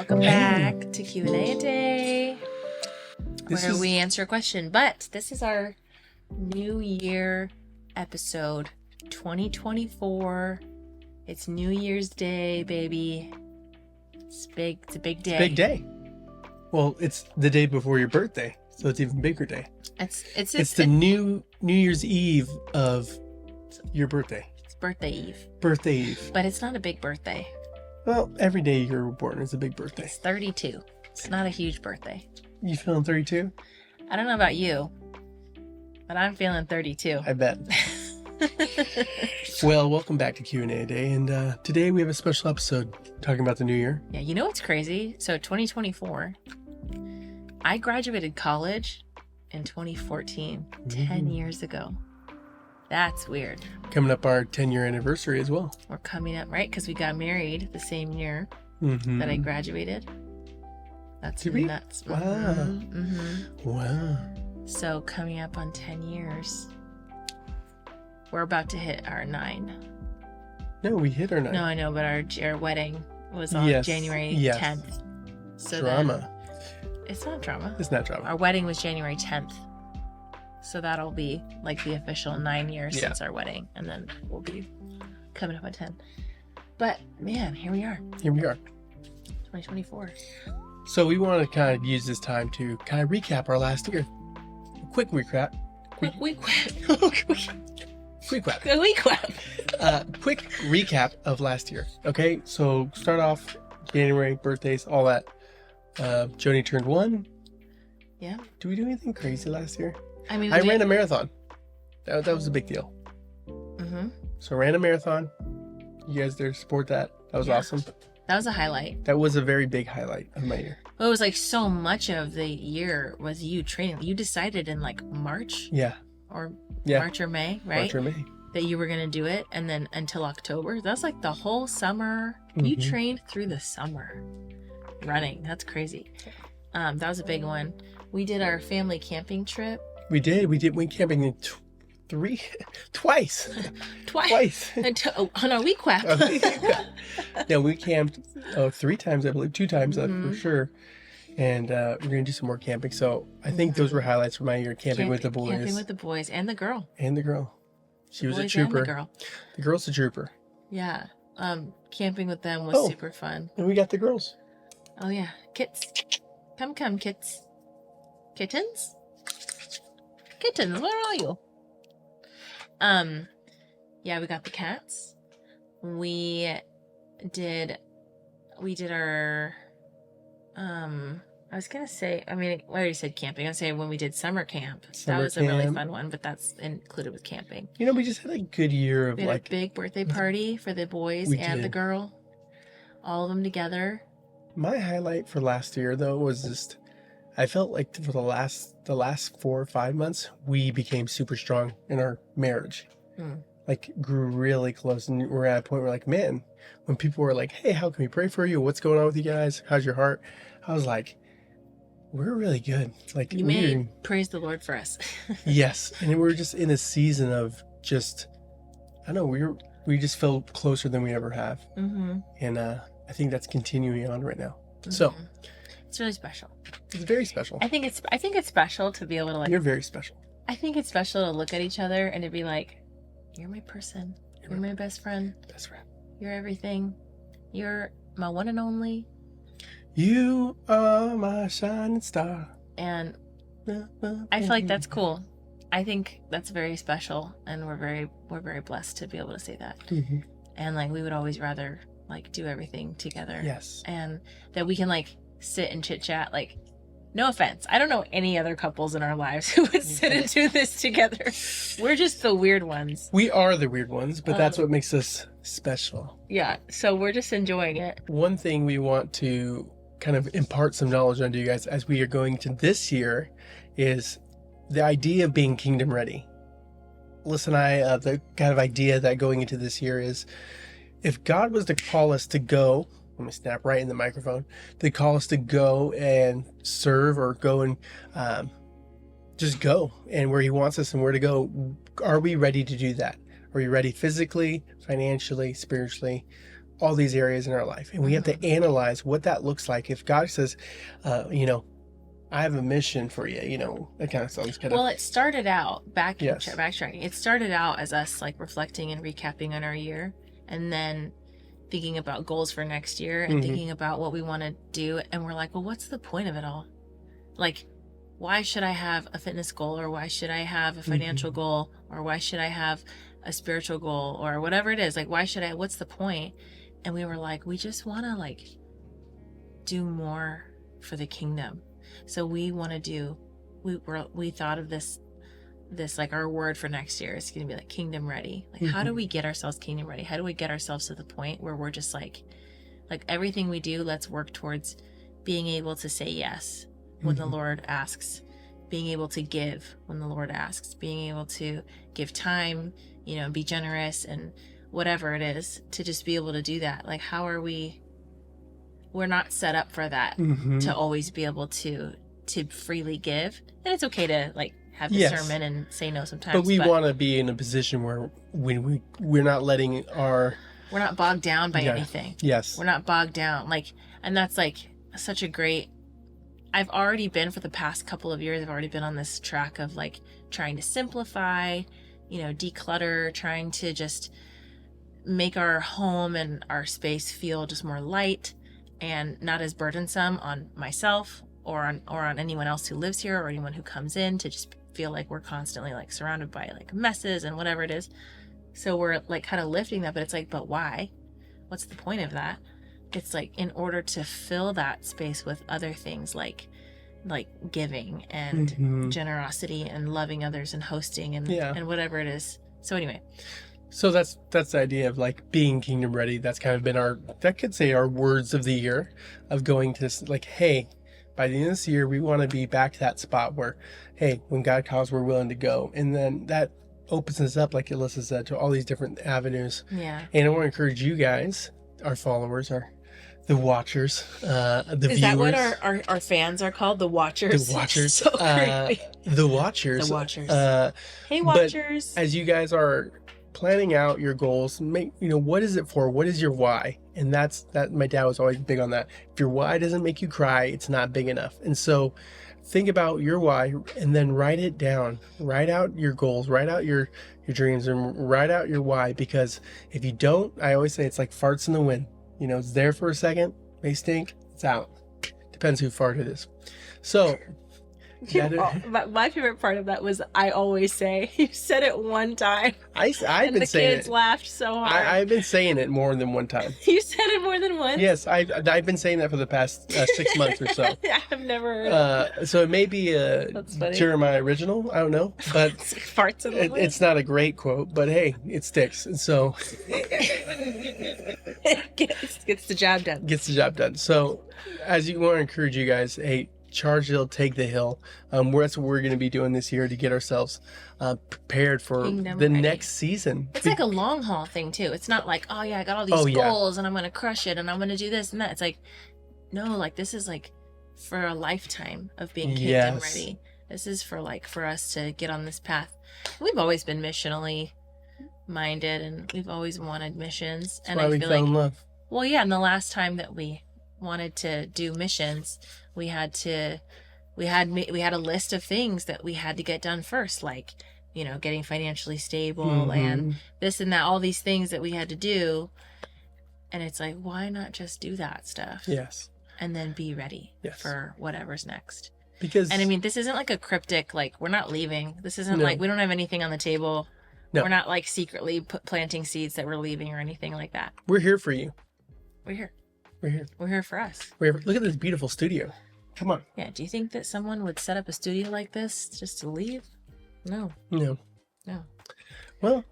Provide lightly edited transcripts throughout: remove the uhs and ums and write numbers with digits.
Welcome back to Q&A a Day, where we answer a question. But this is our New Year episode, 2024. It's New Year's Day, baby. It's big. It's a big day. It's a big day. Well, it's the day before your birthday, so it's even bigger day. It's the New Year's Eve of your birthday. It's birthday eve. Birthday eve. But it's not a big birthday. Well, every day you're born is a big birthday. It's 32. It's not a huge birthday. You feeling 32? I don't know about you, but I'm feeling 32. I bet. Well, welcome back to Q&A Day, and today we have a special episode talking about the new year. Yeah, you know what's crazy? So 2024, I graduated college in 2014, 10 years ago. That's weird. Coming up our 10-year anniversary as well. We're coming up, right? Because we got married the same year that I graduated. That's nuts. Wow. Wow. So coming up on 10 years, we're about to hit our 9. No, we hit our 9. No, I know, but our wedding was on January 10th. So drama. It's not drama. It's not drama. Our wedding was January 10th. So that'll be like the official 9 years since our wedding. And then we'll be coming up on 10. But man, here we are. Here we are. 2024. So we want to kind of use this time to kind of recap our last year. Quick recap. Quick recap of last year. Okay, so start off January, birthdays, all that. Joni turned 1. Yeah. Did we do anything crazy last year? I mean, I ran a marathon. That was a big deal. Mm-hmm. So I ran a marathon. You guys there to support that. That was awesome. That was a highlight. That was a very big highlight of my year. Well, it was like so much of the year was you training. You decided in like March. Yeah. Or March or May, right? March or May. That you were going to do it. And then until October. That's like the whole summer. You trained through the summer running. That's crazy. That was a big one. We did our family camping trip. We went camping in twice. On our week wrap. No, we camped 3 times, I believe, 2 times for sure. And we're going to do some more camping. So I think those were highlights for my year, camping with the boys. Camping with the boys and the girl. She was a trooper. The girl's a trooper. Yeah. Camping with them was super fun. And we got the girls. Oh, yeah. Kits. Come, kits. Kittens? Kittens, where are you? Yeah, we got the cats. We did our, I was gonna say, I already said camping. I was saying when we did summer camp. That was a really fun one, but that's included with camping. You know, we just had a good year of we had a big birthday party for the boys and the girl. All of them together. My highlight for last year, though, was just, I felt like for the last 4 or 5 months, we became super strong in our marriage. Like, grew really close. And we're at a point where, like, man, when people were like, hey, how can we pray for you? What's going on with you guys? How's your heart? I was like, we're really good. Like, praise the Lord for us. Yes. And we're just in a season of just, I don't know, we just feel closer than we ever have. And I think that's continuing on right now. So it's really special. It's very special. I think it's special to be able to, like, you're very special. I think it's special to look at each other and to be like, you're my person. You're my best friend. You're everything. You're my one and only. You are my shining star. And I feel like that's cool. I think that's very special, and we're very blessed to be able to say that. And like, we would always rather like do everything together. Yes. And that we can like sit and chit chat. Like, no offense, I don't know any other couples in our lives who would sit and do this together. We're just the weird ones. We are the weird ones, but that's what makes us special. Yeah. So we're just enjoying it. One thing we want to kind of impart some knowledge onto you guys as we are going to this year is the idea of being kingdom ready. Alyssa and I, the kind of idea that going into this year is, if God was to call us to go, let me snap right in the microphone, to call us to go and serve or go and just go, and where he wants us and where to go, are we ready to do that? Are we ready physically, financially, spiritually? all these areas in our life, and we have to analyze what that looks like. If God says, I have a mission for you, that kind of sounds kind Well, of. it started out Yes. backtracking. It started out as us like reflecting and recapping on our year, and then thinking about goals for next year and thinking about what we want to do. And we're like, well, what's the point of it all? Like, why should I have a fitness goal, or why should I have a financial goal, or why should I have a spiritual goal, or whatever it is? Like, what's the point? And we were like, we just want to like do more for the kingdom. So we want to do, we thought of this like our word for next year is going to be like kingdom ready. Like, how do we get ourselves kingdom ready? How do we get ourselves to the point where we're just like everything we do, let's work towards being able to say yes when the Lord asks, being able to give when the Lord asks, being able to give time, be generous and whatever it is, to just be able to do that. Like, how are we're not set up for that, to always be able to freely give. And it's okay to like have discernment and say no sometimes. But we want to be in a position where we're not letting we're not bogged down by anything. Yes. We're not bogged down. And that's like such a great, I've already been for the past couple of years, I've already been on this track of like trying to simplify, declutter, trying to just make our home and our space feel just more light and not as burdensome on myself or on anyone else who lives here or anyone who comes in, to just feel like we're constantly like surrounded by like messes and whatever it is. So we're like kind of lifting that, but it's like, but why? What's the point of that? It's like in order to fill that space with other things like giving and generosity and loving others and hosting and whatever it is. So anyway. So that's the idea of like being kingdom ready. That's kind of been our words of the year, of going to this, like, hey, by the end of this year, we want to be back to that spot where, hey, when God calls, we're willing to go. And then that opens us up, like Alyssa said, to all these different avenues. Yeah. And I want to encourage you guys, our followers, the watchers, the viewers. Is that what our fans are called? The watchers? The watchers. So creepy. The watchers. The watchers. Hey, but watchers. as you guys are planning out your goals, what is it for? What is your why? And that my dad was always big on that. If your why doesn't make you cry, it's not big enough. And so think about your why and then write it down. Write out your goals, write out your dreams, and write out your why. Because if you don't, I always say it's like farts in the wind. It's there for a second, may stink, it's out. Depends who farted is. So my favorite part of that was, I always say, you said it one time. I've been saying it. The kids laughed so hard. I've been saying it more than one time. You said it more than once? Yes, I've been saying that for the past 6 months or so. I've never heard so it may be a Jeremiah original, I don't know, but farts in the wind. It's not a great quote, but hey, it sticks. And so it gets the job done. Gets the job done. So as you want to encourage you guys, hey, charge the hill, take the hill. That's what we're going to be doing this year to get ourselves prepared for the next season. It's like a long haul thing too. It's not like, oh yeah, I got all these goals and I'm going to crush it and I'm going to do this and that. It's like, no, like this is like for a lifetime of being kingdom ready. This is for us to get on this path. We've always been missionally minded and we've always wanted missions. That's why we fell in love. Well, yeah, and the last time that we wanted to do missions, we had a list of things that we had to get done first, like getting financially stable and this and that, all these things that we had to do. And it's like, why not just do that stuff? Yes. And then be ready for whatever's next. Because, and I mean, this isn't like a cryptic, like we're not leaving. This isn't like we don't have anything on the table. No. We're not like secretly planting seeds that we're leaving or anything like that. We're here for you. We're here. We're here. We're here for us. Look at this beautiful studio. Come on. Yeah. Do you think that someone would set up a studio like this just to leave? No. Well,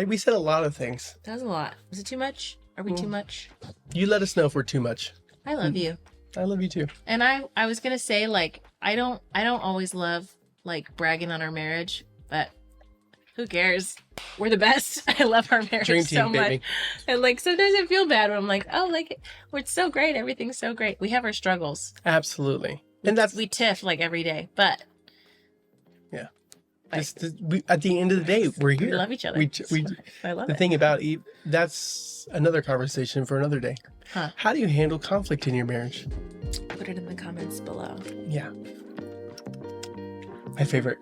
we said a lot of things. That was a lot. Was it too much? Are we too much? You let us know if we're too much. I love you. I love you too. And I was gonna say, like, I don't always love like bragging on our marriage, but who cares? We're the best. I love our marriage Dream team, so much. baby. And like sometimes I feel bad when I'm like, oh, like it's so great. Everything's so great. We have our struggles. Absolutely. And we tiff like every day, but At the end of the day, we're here. We love each other. I love the it. thing about that's another conversation for another day. Huh. How do you handle conflict in your marriage? Put it in the comments below. Yeah. My favorite.